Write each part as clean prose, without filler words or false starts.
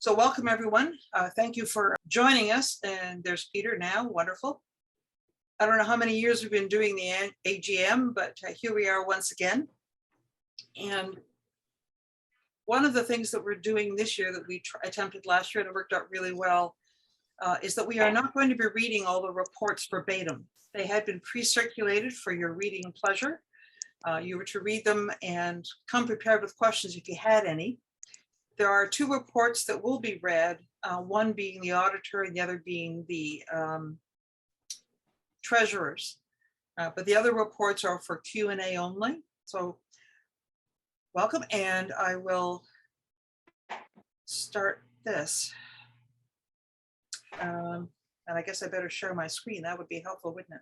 So welcome everyone. Thank you for joining us. And there's Peter now, wonderful. I don't know how many years we've been doing the AGM, but here we are once again. And one of the things that we're doing this year that we attempted last year and it worked out really well is that we are not going to be reading all the reports verbatim. They had been pre-circulated for your reading pleasure. You were to read them and come prepared with questions if you had any. There are two reports that will be read, one being the auditor and the other being the treasurers. But the other reports are for Q&A only. So welcome, and I will start this. And I guess I better share my screen. That would be helpful, wouldn't it?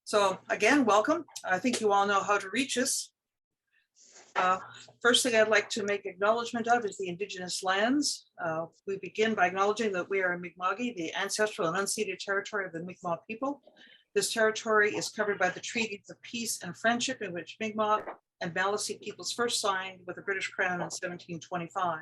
So again, welcome. I think you all know how to reach us. First thing I'd like to make acknowledgement of is the Indigenous Lands. We begin by acknowledging that we are in Mi'kma'ki, the ancestral and unceded territory of the Mi'kmaq people. This territory is covered by the treaties of peace and friendship in which Mi'kmaq and Maliseet peoples first signed with the British Crown in 1725.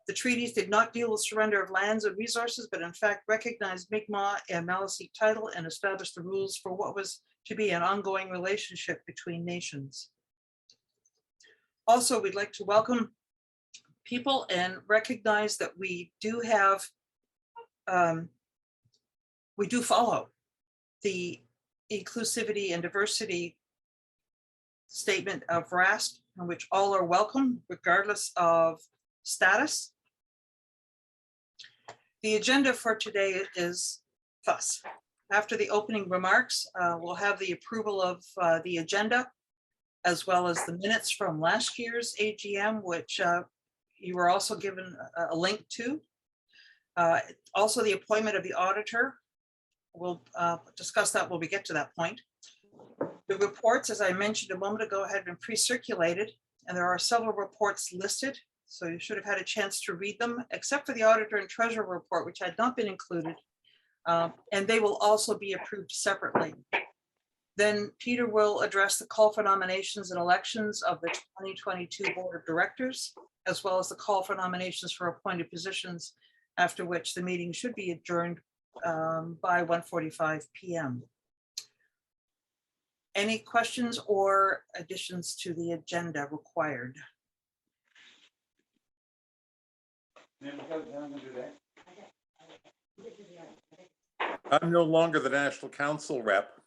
The treaties did not deal with surrender of lands and resources, but in fact recognized Mi'kmaq and Maliseet title and established the rules for what was to be an ongoing relationship between nations. Also, we'd like to welcome people and recognize that we do have, we do follow the inclusivity and diversity statement of RASC, in which all are welcome, regardless of status. The agenda for today is thus. After the opening remarks, we'll have the approval of the agenda, as well as the minutes from last year's AGM, which you were also given a link to. Also the appointment of the auditor. We'll discuss that when we get to that point. The reports, as I mentioned a moment ago, had been pre-circulated, and there are several reports listed. So you should have had a chance to read them, except for the auditor and treasurer report, which had not been included. And they will also be approved separately. Then Peter will address the call for nominations and elections of the 2022 Board of Directors, as well as the call for nominations for appointed positions, after which the meeting should be adjourned by 1:45 p.m. Any questions or additions to the agenda required? I'm no longer the National Council rep.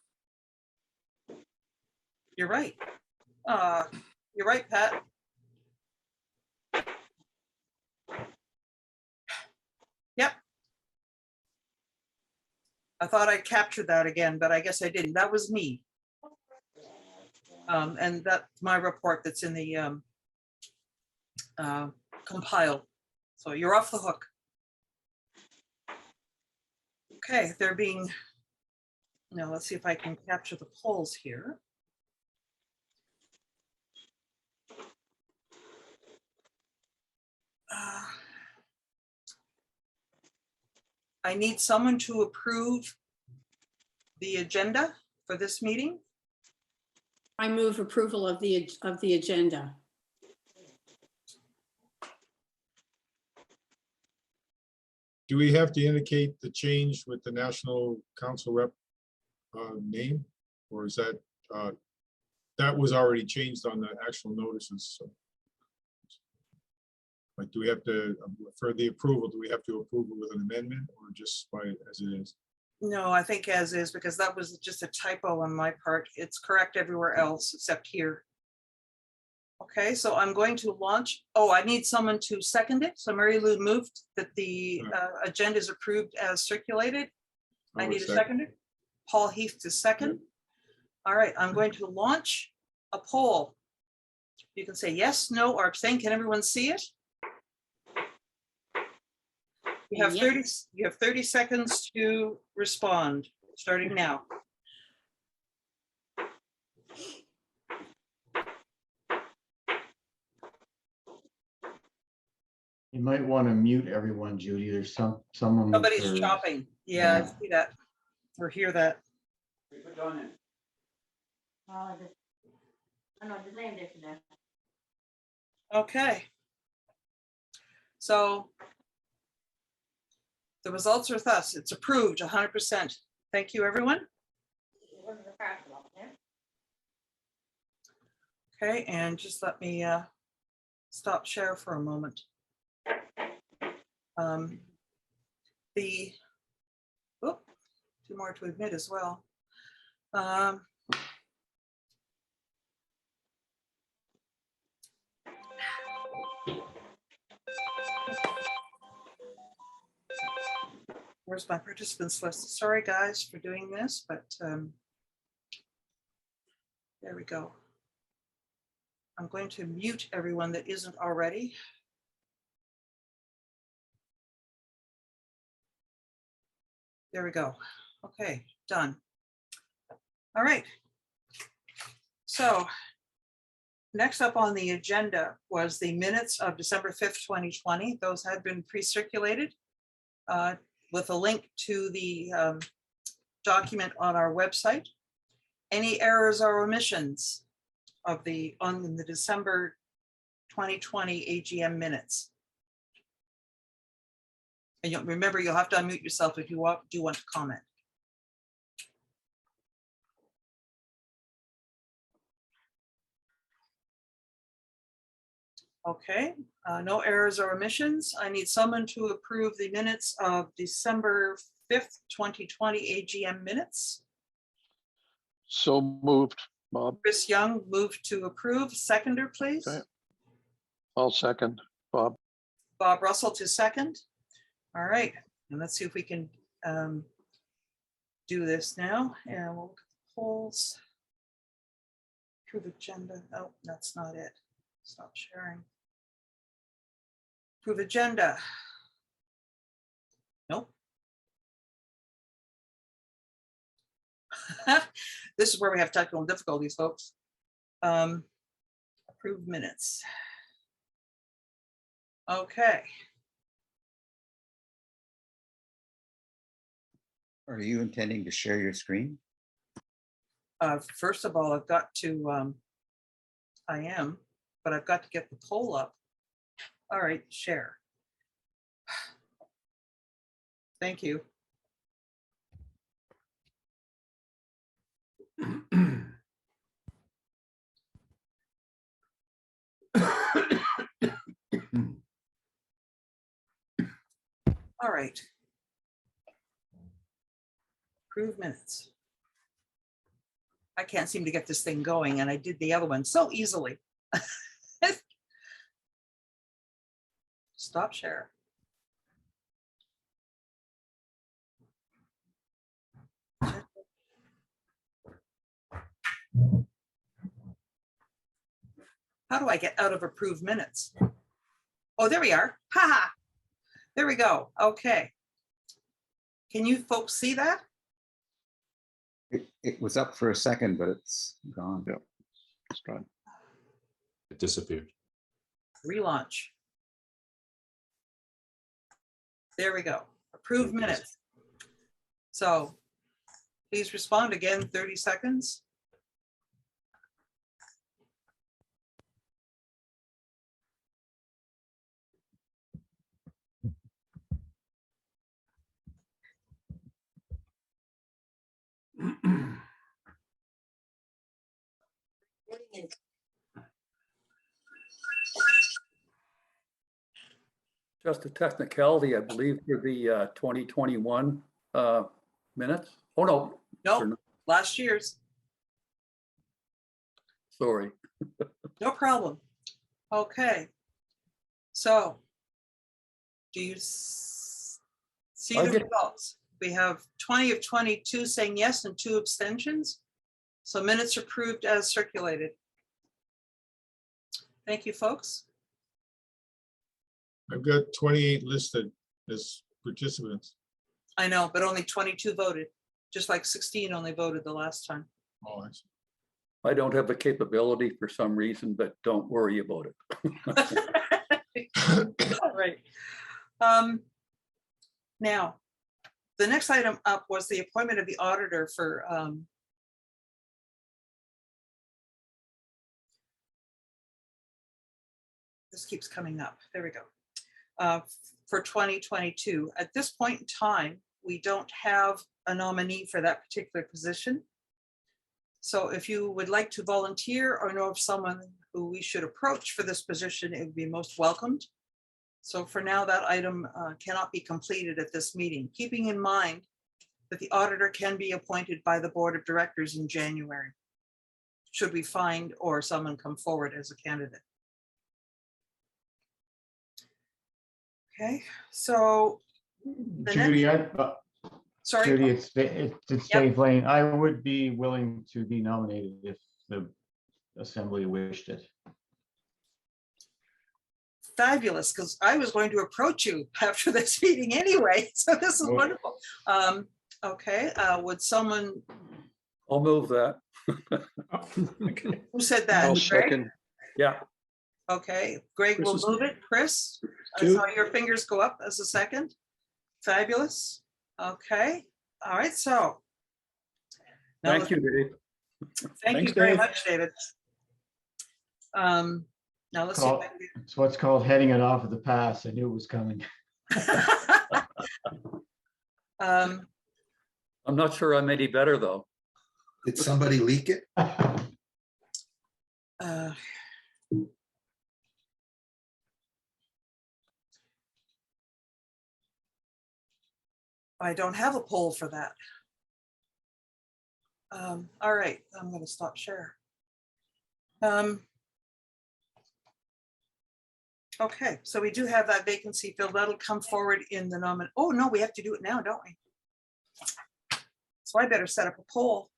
You're right. You're right, Pat. Yep. I thought I captured that again, but I guess I didn't. That was me. And that's my report that's in the compile. So you're off the hook. Okay, there being, now let's see if I can capture the polls here. I need someone to approve the agenda for this meeting. I move approval of the agenda. Do we have to indicate the change with the National Council rep name, or is that that was already changed on the actual notices? So, like, do we have to, for the approval, do we have to approve it with an amendment or just by as it is? No, I think as is, because that was just a typo on my part. It's correct everywhere else except here. Okay, so I'm going to launch. Oh, I need someone to second it. So Mary Lou moved that the agenda is approved as circulated. I need a seconder. Paul Heath to second. All right, I'm going to launch a poll. You can say yes, no, or abstain. Can everyone see it? You have 30 seconds to respond, starting now. You might want to mute everyone, Judy. There's someone. Somebody's chopping. Yeah, I see that or hear that. Okay. So the results are with us. It's approved 100%. Thank you, everyone. Okay, and just let me stop share for a moment. Two more to admit as well. Where's my participants list? Sorry, guys, for doing this, but there we go. I'm going to mute everyone that isn't already. There we go. Okay, done. All right. So next up on the agenda was the minutes of December 5th, 2020. Those had been pre-circulated with a link to the document on our website. Any errors or omissions of on the December 2020 AGM minutes? And remember, you'll have to unmute yourself if you do want to comment. Okay, no errors or omissions. I need someone to approve the minutes of December 5th, 2020 AGM minutes. So moved, Bob. Chris Young moved to approve. Seconder, please. Okay. I'll second, Bob. Bob Russell to second. All right, and let's see if we can do this now. And we'll look at the polls. Approve agenda. Oh, that's not it. Stop sharing. Approve agenda. Nope. This is where we have technical difficulties, folks. Approve minutes. Okay. Are you intending to share your screen? First of all, I've got to, I am, but I've got to get the poll up. All right, share. Thank you. All right. Approve minutes. I can't seem to get this thing going, and I did the other one so easily. Stop share. How do I get out of approved minutes? Oh, there we are. Ha ha. There we go. Okay. Can you folks see that? It was up for a second, but it's gone. Yeah. Let's try. It disappeared. Relaunch. There we go. Approved minutes. So please respond again, 30 seconds. Just a technicality, I believe, for the 2021 minutes. Oh, no. Nope, last year's. Sorry. No problem. Okay. So do you see I the get- results? We have 20 of 22 saying yes and 2 abstentions. So minutes approved as circulated. Thank you, folks. I've got 28 listed as participants. I know, but only 22 voted, just like 16 only voted the last time. Oh, I see. I don't have the capability for some reason, but don't worry about it. All right. Now, the next item up was the appointment of the auditor for This keeps coming up. There we go. For 2022. At this point in time, we don't have a nominee for that particular position. So if you would like to volunteer or know of someone who we should approach for this position, it would be most welcomed. So for now, that item cannot be completed at this meeting, keeping in mind that the auditor can be appointed by the Board of Directors in January, should we find or someone come forward as a candidate. Okay, so the Judy, next, sorry, Judy, it's Dave Lane. I would be willing to be nominated if the assembly wished it. fabulous, because I was going to approach you after this meeting anyway, so this is Oh. wonderful. Okay, would someone, I'll move that. Okay. who said that? I'll Greg? second. Yeah, Okay, Greg will Chris is- move it. Chris, I Two. saw your fingers go up as a second. Fabulous. Okay, all right, so. now thank you, Dave. Thank you Thanks, very Dave. much, David. Now let's see. if I It's what's called heading it off at the pass. I knew it was coming. can- I'm not sure I'm any better, though. Did somebody leak it? uh, I don't have a poll for that. All right, I'm going to stop share. Okay, so we do have that vacancy filled. That'll come forward in the nomin. Oh, no, we have to do it now, don't we? So I better set up a poll.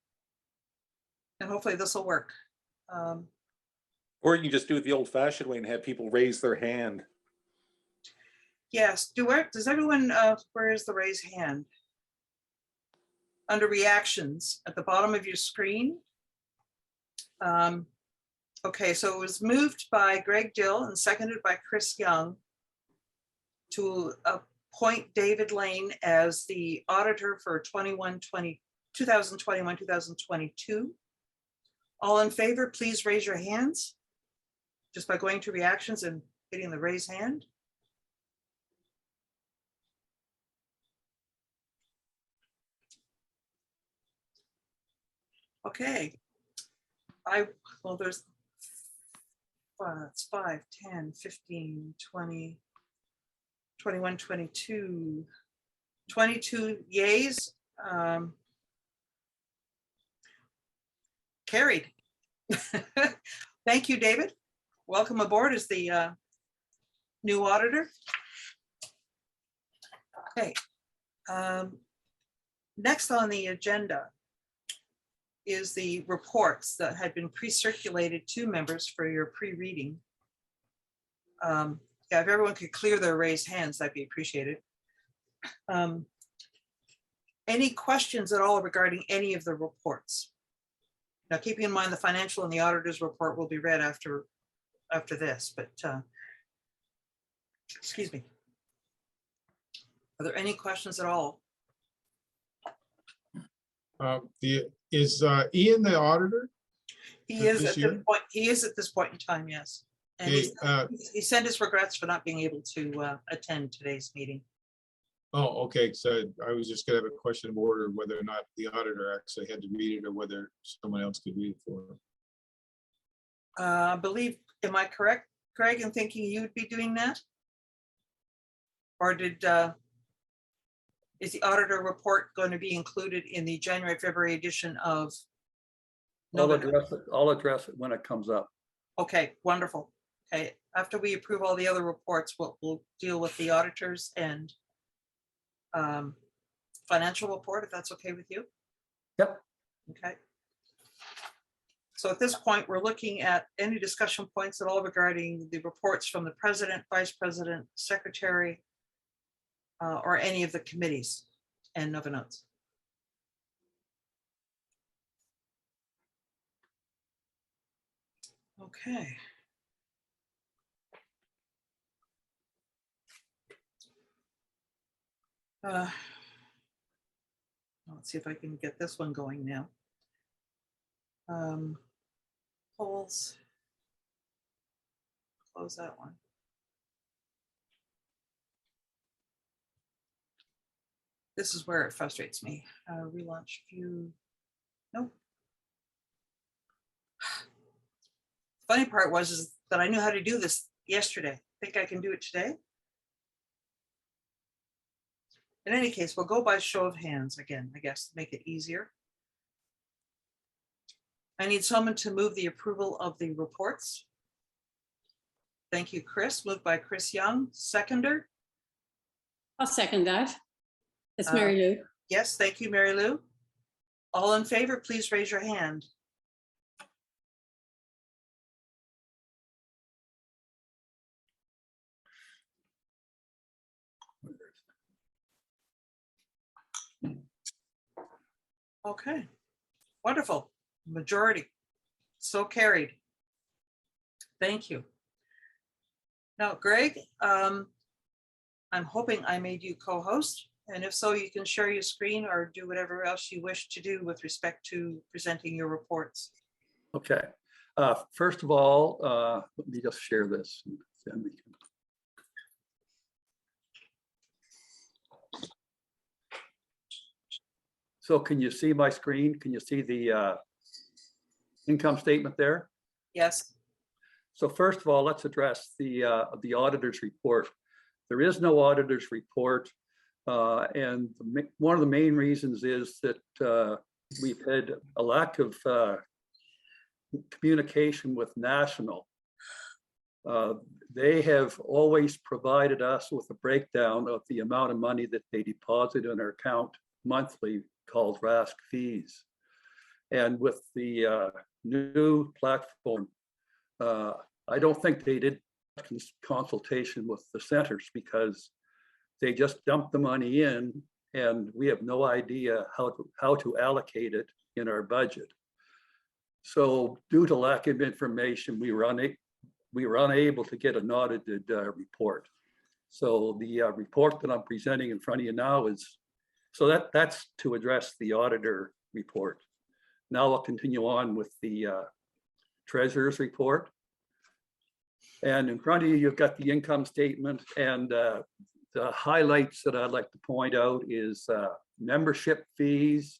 And hopefully this will work. Or you can just do it the old fashioned way and have people raise their hand. Yes, does everyone, where is the raise hand? Under reactions at the bottom of your screen. Okay, so it was moved by Greg Dill and seconded by Chris Young to appoint David Lane as the auditor for 2021-2022. All in favor, please raise your hands. Just by going to reactions and hitting the raise hand. Okay. Well, there's it's 5, 10, 15, 20, 21, 22, 22 yays. Carried. Thank you, David. Welcome aboard as the new auditor. Okay. Next on the agenda is the reports that had been pre-circulated to members for your pre-reading. Yeah, if everyone could clear their raised hands, that'd be appreciated. Any questions at all regarding any of the reports? Now, keeping in mind the financial and the auditor's report will be read after this, but excuse me. Are there any questions at all? Is Ian the auditor? He For is this at year? this point. He is at this point in time, yes. And Okay, he sent his regrets for not being able to attend today's meeting. Oh, okay, so I was just gonna have a question of order whether or not the auditor actually had to read it or whether someone else could read it for him. I believe, am I correct, Greg, in thinking you would be doing that? Or is the auditor report going to be included in the January, February edition of? I'll November? address it when it comes up. Okay, wonderful. Okay, after we approve all the other reports, we'll deal with the auditors and financial report, if that's okay with you. Yep. Okay. So at this point, we're looking at any discussion points at all regarding the reports from the president, vice president, secretary, or any of the committees and Nova Notes. Okay. Let's see if I can get this one going now. Polls. Close that one. This is where it frustrates me. Relaunch view. Nope. Funny part was is that I knew how to do this yesterday. Think I can do it today? In any case, we'll go by show of hands again, I guess, to make it easier. I need someone to move the approval of the reports. Thank you, Chris. Moved by Chris Young. Seconder. I'll second that. It's Mary Lou. Yes, thank you, Mary Lou. All in favor, please raise your hand. Okay, wonderful. Majority. So carried. Thank you. Now, Greg, I'm hoping I made you co-host, and if so, you can share your screen or do whatever else you wish to do with respect to presenting your reports. Okay. First of all, let me just share this. Then we can. So can you see my screen? Can you see the income statement there? Yes. So first of all, let's address the auditor's report. There is no auditor's report, and one of the main reasons is that we've had a lack of communication with National. They have always provided us with a breakdown of the amount of money that they deposit in our account monthly, called RASC fees. And with the new platform, I don't think they did consultation with the centers, because they just dumped the money in and we have no idea how to allocate it in our budget. So due to lack of information, we were unable to get an audited report. So the report that I'm presenting in front of you now is, so that's to address the auditor report. Now I'll continue on with the treasurer's report. And in front of you, you've got the income statement, and the highlights that I'd like to point out is membership fees.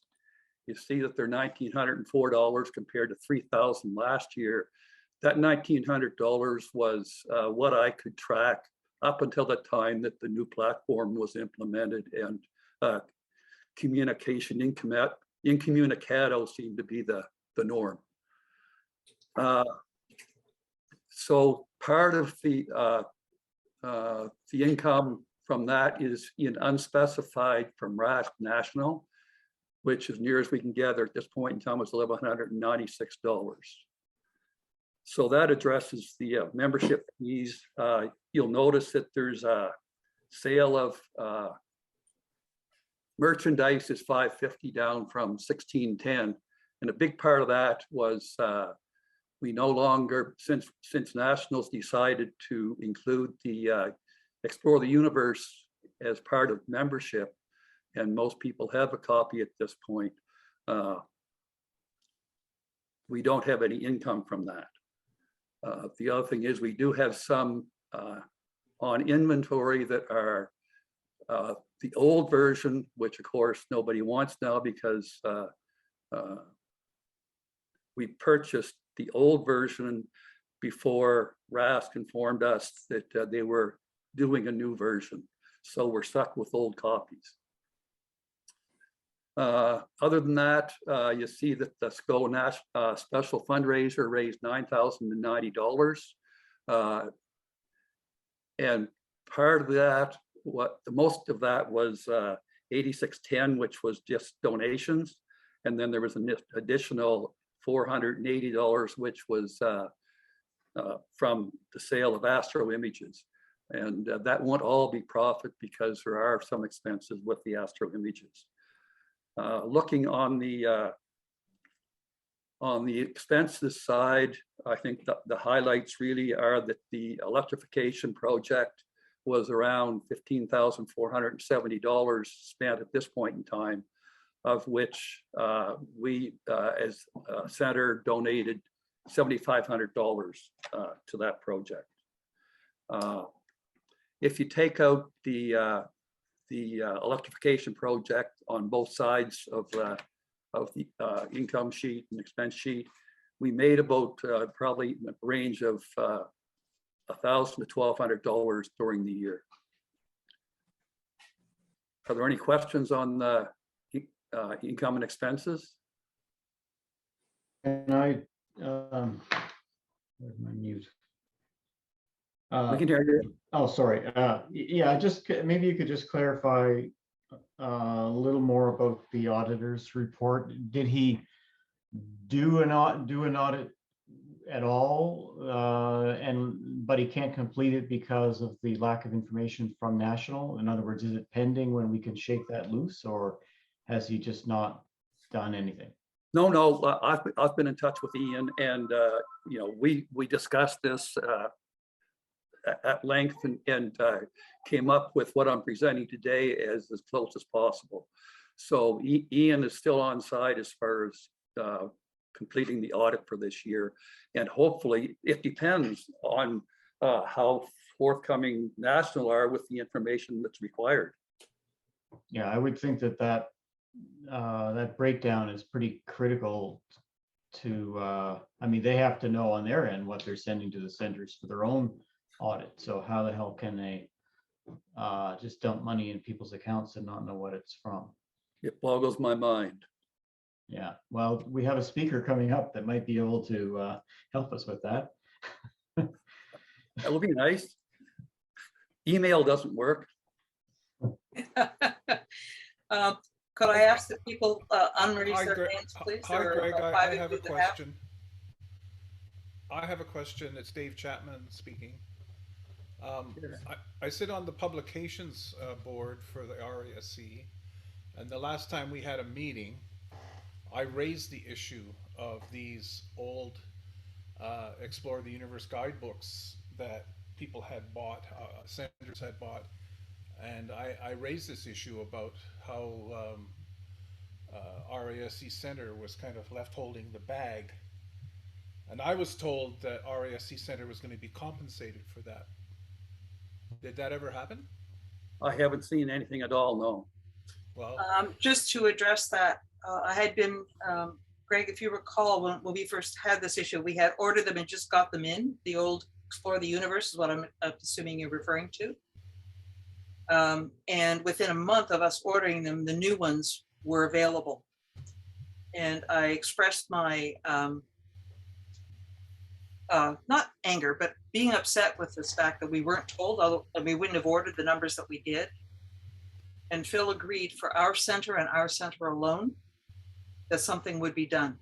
You see that they're $1,904 compared to $3,000 last year. That $1,900 was what I could track up until the time that the new platform was implemented, and communication incommunicado seemed to be the norm. So part of the income from that is in unspecified from RASC National, which as near as we can gather at this point in time was $1,196. So that addresses the membership fees. You'll notice that there's a sale of merchandise is $550 down from $1,610. And a big part of that was we no longer, since Nationals decided to include the Explore the Universe as part of membership, and most people have a copy at this point, we don't have any income from that. The other thing is we do have some on inventory that are the old version, which of course nobody wants now, because we purchased the old version before RASC informed us that they were doing a new version. So we're stuck with old copies. Other than that, you see that the SCO special fundraiser raised $9,090. And part of that, most of that was 8610, which was just donations. And then there was an additional $480, which was from the sale of astro images. And that won't all be profit, because there are some expenses with the astro images. Looking on the expenses side, I think the highlights really are that the electrification project was around $15,470 spent at this point in time, of which we as a center donated $7,500 to that project. If you take out the the electrification project on both sides of the income sheet and expense sheet. We made about probably in the range of $1,000 to $1,200 during the year. Are there any questions on the income and expenses? And I, where's my mute? We can hear you. Oh, sorry. Yeah, just maybe you could just clarify a little more about the auditor's report. Did he do an audit at all? But he can't complete it because of the lack of information from national? In other words, is it pending when we can shake that loose, or has he just not done anything? No, I've been in touch with Ian, and you know, we discussed this at length and came up with what I'm presenting today as close as possible. So Ian is still on side as far as completing the audit for this year, and hopefully it depends on how forthcoming national are with the information that's required. Yeah, I would think that that breakdown is pretty critical to, I mean, they have to know on their end what they're sending to the centers for their own audit. So how the hell can they just dump money in people's accounts and not know what it's from? It boggles my mind. Yeah, well, we have a speaker coming up that might be able to help us with that. That would be nice. Email doesn't work. Could I ask that people unraise Hi, their Greg. hands, please? Hi, or Greg. I private have a with the app? question. I have a question. It's Dave Chapman speaking. I sit on the publications board for the RASC, and the last time we had a meeting, I raised the issue of these old Explore the Universe guidebooks that people had bought, centers had bought, and I raised this issue about how RASC Center was kind of left holding the bag. And I was told that RASC Center was going to be compensated for that. Did that ever happen? I haven't seen anything at all, no. Well, Just to address that, I had been, Greg, if you recall, when we first had this issue, we had ordered them and just got them in. The old Explore the Universe is what I'm assuming you're referring to. And within a month of us ordering them, the new ones were available. And I expressed my, not anger, but being upset with this fact that we weren't told, although we wouldn't have ordered the numbers that we did. And Phil agreed for our center and our center alone that something would be done.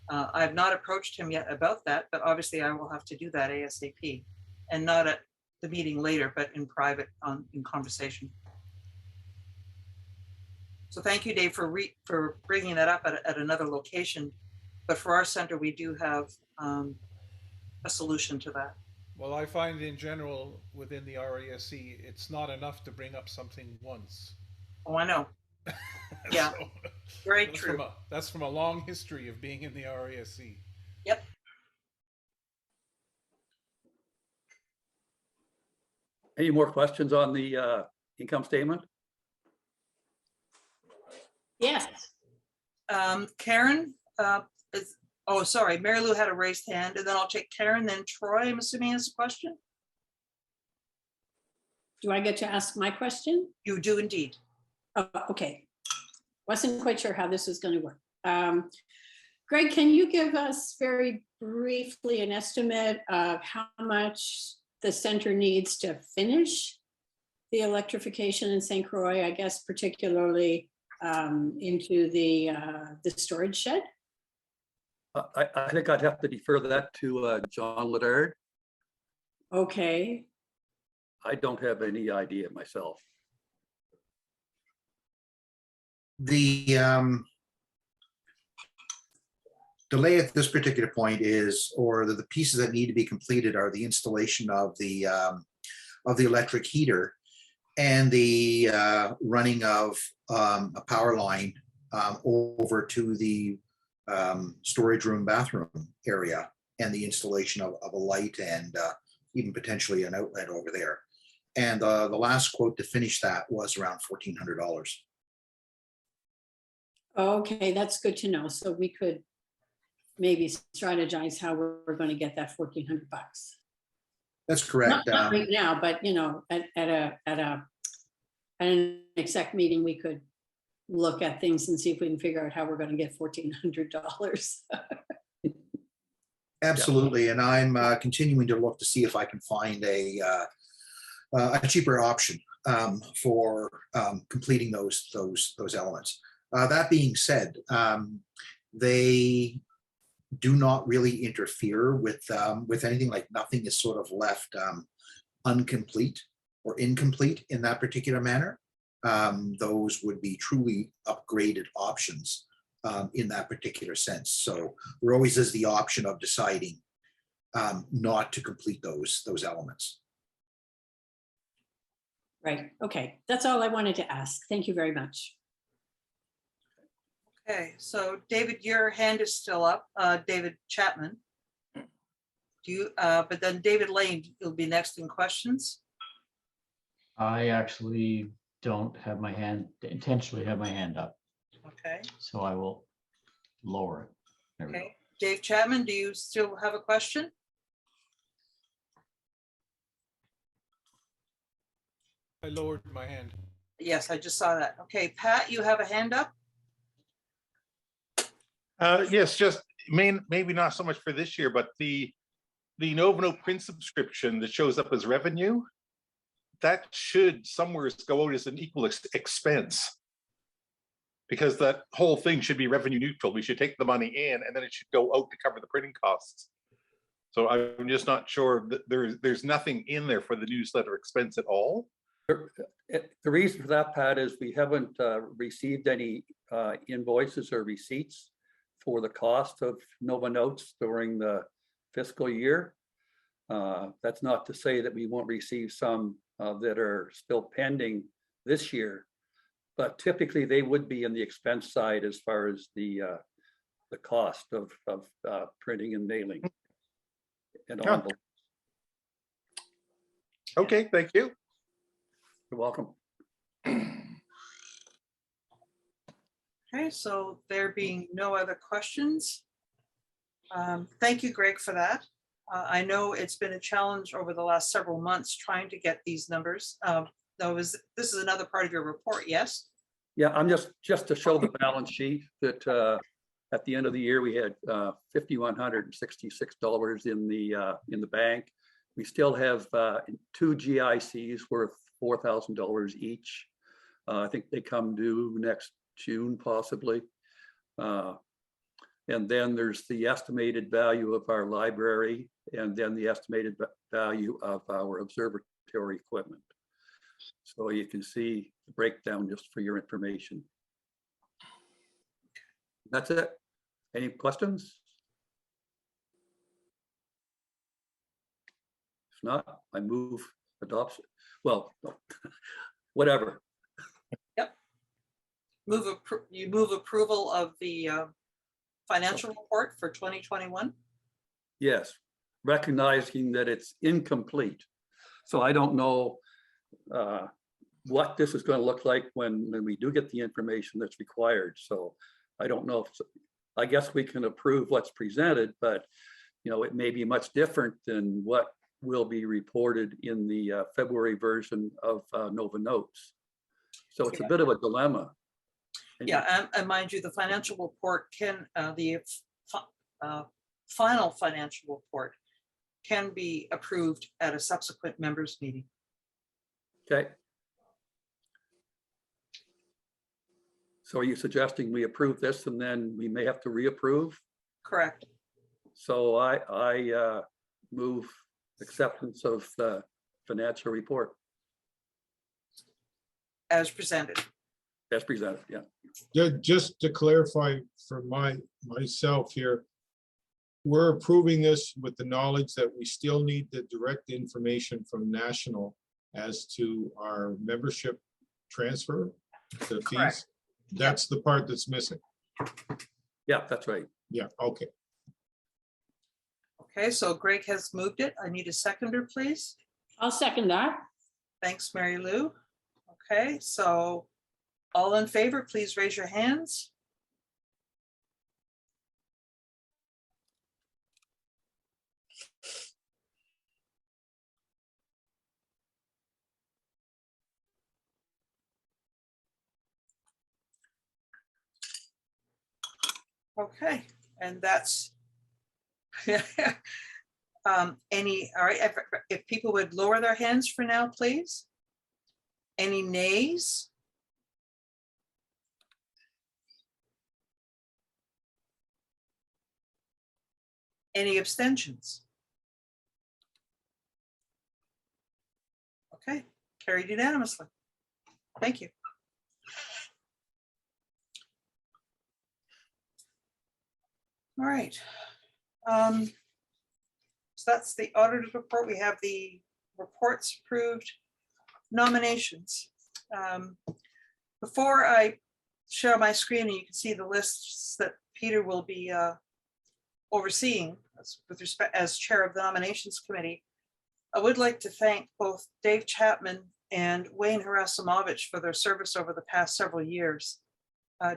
I have not approached him yet about that, but obviously I will have to do that ASAP, and not at the meeting later, but in private in conversation. So thank you, Dave, for bringing that up at another location. But for our center, we do have a solution to that. well, I find in general within the RASC, it's not enough to bring up something once. Oh, I know. Yeah, So, very that's true. that's from a long history of being in the RASC. Yep. Any more questions on the income statement? Yes, Karen, oh, sorry, Mary Lou had a raised hand, and then I'll take Karen, then Troy, I'm assuming has a question. do I get to ask my question? You do indeed. Oh, okay. Wasn't quite sure how this was going to work. Greg, can you give us very briefly an estimate of how much the center needs to finish the electrification in St. Croix, I guess particularly into the storage shed? I think I'd have to defer that to John Ledard. Okay, I don't have any idea myself. The delay at this particular point is, or the pieces that need to be completed are the installation of the electric heater and the running of a power line over to the storage room bathroom area, and the installation of a light and even potentially an outlet over there. And the last quote to finish that was around $1,400. Okay, that's good to know. So we could maybe strategize how we're going to get that $1,400. That's correct. Not right now, but you know, at an exec meeting, we could look at things and see if we can figure out how we're going to get $1,400. Absolutely. And I'm continuing to look to see if I can find a cheaper option for completing those elements. That being said, they do not really interfere with anything. Like nothing is sort of left incomplete or incomplete in that particular manner. Those would be truly upgraded options in that particular sense. So there always is the option of deciding not to complete those elements. Right. Okay. That's all I wanted to ask. Thank you very much. Okay, so David, your hand is still up, David Chapman. Do you, but then David Lane will be next in questions. I actually don't have my hand, intentionally have my hand up, Okay, so I will lower it. There we go. okay. Dave Chapman, do you still have a question? I lowered my hand. Yes, I just saw that. Okay, Pat, you have a hand up? Yes, just maybe not so much for this year, but the Novano print subscription that shows up as revenue, that should somewhere go out as an equal expense. Because that whole thing should be revenue neutral. We should take the money in and then it should go out to cover the printing costs. So I'm just not sure that there's nothing in there for the newsletter expense at all. The reason for that, Pat, is we haven't received any invoices or receipts for the cost of Nova Notes during the fiscal year. That's not to say that we won't receive some that are still pending this year, but typically they would be in the expense side as far as the cost of printing and mailing. And Yeah. envelopes. Okay, thank you. You're welcome. Okay, so there being no other questions. Thank you, Greg, for that. I know it's been a challenge over the last several months trying to get these numbers. This is another part of your report, yes? Yeah, I'm just to show the balance sheet that at the end of the year, we had $5,166 in the bank. We still have 2 GICs worth $4,000 each. I think they come due next June, possibly. And then there's the estimated value of our library, and then the estimated value of our observatory equipment. So you can see the breakdown just for your information. That's it. Any questions? If not, I move adoption. Well, no, whatever. Yep. You move approval of the financial report for 2021? Yes, recognizing that it's incomplete. So I don't know what this is going to look like when we do get the information that's required. So I don't know if I guess we can approve what's presented, but you know, it may be much different than what will be reported in the February version of Nova Notes. So it's a bit of a dilemma. Yeah, and mind you, the financial report can, the final financial report can be approved at a subsequent members meeting. Okay. So are you suggesting we approve this and then we may have to reapprove? Correct. So I move acceptance of the financial report As presented. as presented, yeah. Just to clarify for myself here, we're approving this with the knowledge that we still need the direct information from National as to our membership transfer, the fees. Correct. That's the part that's missing. Yeah, that's right. Yeah, okay. Okay, so Greg has moved it. I need a seconder, please. I'll second that. Thanks, Mary Lou. Okay, so all in favor, please raise your hands. Okay, and that's all right, if people would lower their hands for now, please. Any nays? Any abstentions? Okay, carried unanimously. Thank you. All right. So that's the auditor's report. We have the reports approved. Nominations. Before I share my screen and you can see the lists that Peter will be overseeing with respect as chair of the nominations committee, I would like to thank both Dave Chapman and Wayne Harasimovich for their service over the past several years.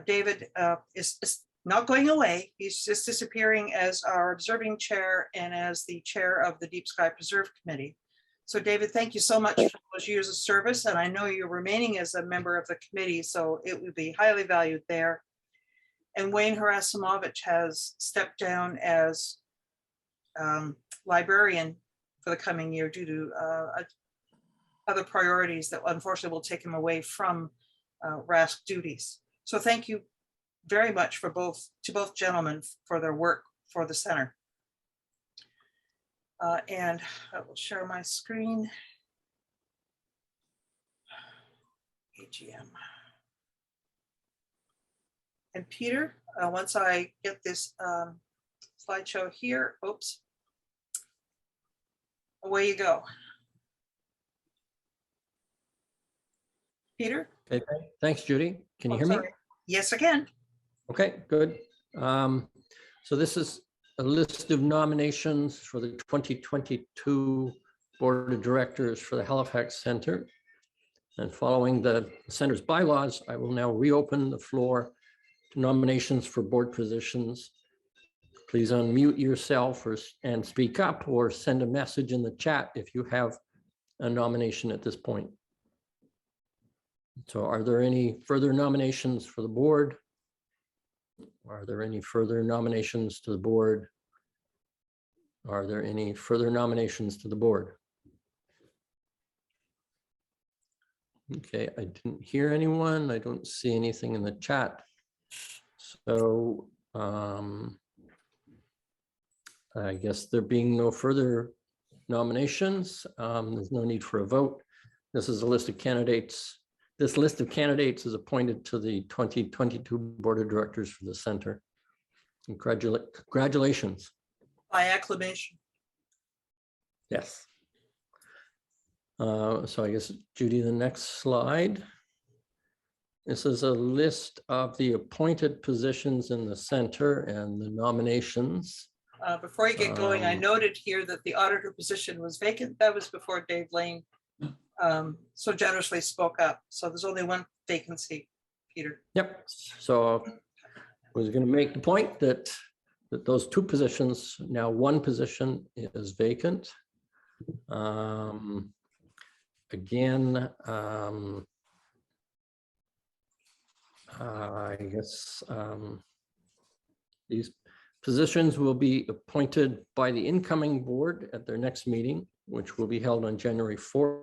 David is not going away. He's just disappearing as our observing chair and as the chair of the Deep Sky Preserve Committee. So David, thank you so much for those years of service. And I know you're remaining as a member of the committee, so it would be highly valued there. And Wayne Harasimovich has stepped down as librarian for the coming year due to other priorities that unfortunately will take him away from RASC duties. So thank you very much to both gentlemen for their work for the center. And I will share my screen. AGM. And Peter, once I get this slideshow here, oops, away you go. Peter? Okay, thanks, Judy. Can you hear me? Yes, I can. Okay, good. So this is a list of nominations for the 2022 Board of Directors for the Halifax Center. And following the center's bylaws, I will now reopen the floor to nominations for board positions. Please unmute yourself and speak up or send a message in the chat if you have a nomination at this point. So are there any further nominations for the board? Are there any further nominations to the board? Are there any further nominations to the board? Okay, I didn't hear anyone. I don't see anything in the chat. So I guess there being no further nominations, there's no need for a vote. This is a list of candidates. This list of candidates is appointed to the 2022 Board of Directors for the center. Congratulations. By acclamation. Yes. So I guess, Judy, the next slide. This is a list of the appointed positions in the center and the nominations. Before you get going, I noted here that the auditor position was vacant. That was before Dave Lane so generously spoke up. So there's only one vacancy, Peter. Yep. So I was going to make the point that those two positions, now one position is vacant. Again, I guess these positions will be appointed by the incoming board at their next meeting, which will be held on January 4th,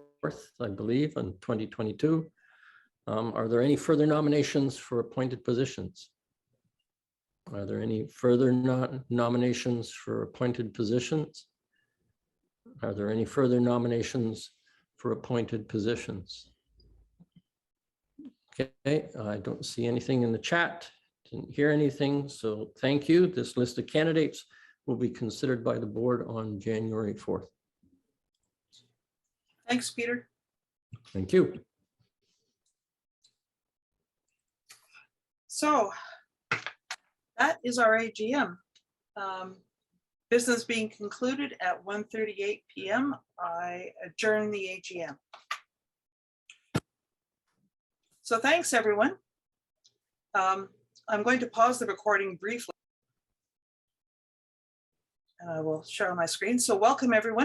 I believe, in 2022. Are there any further nominations for appointed positions? Are there any further nominations for appointed positions? Are there any further nominations for appointed positions? Okay, I don't see anything in the chat. Didn't hear anything, so thank you. This list of candidates will be considered by the board on January 4th. Thanks, Peter. Thank you. So that is our AGM. Business being concluded at 1:38 p.m. I adjourn the AGM. So thanks, everyone. I'm going to pause the recording briefly. And I will share my screen. So welcome, everyone.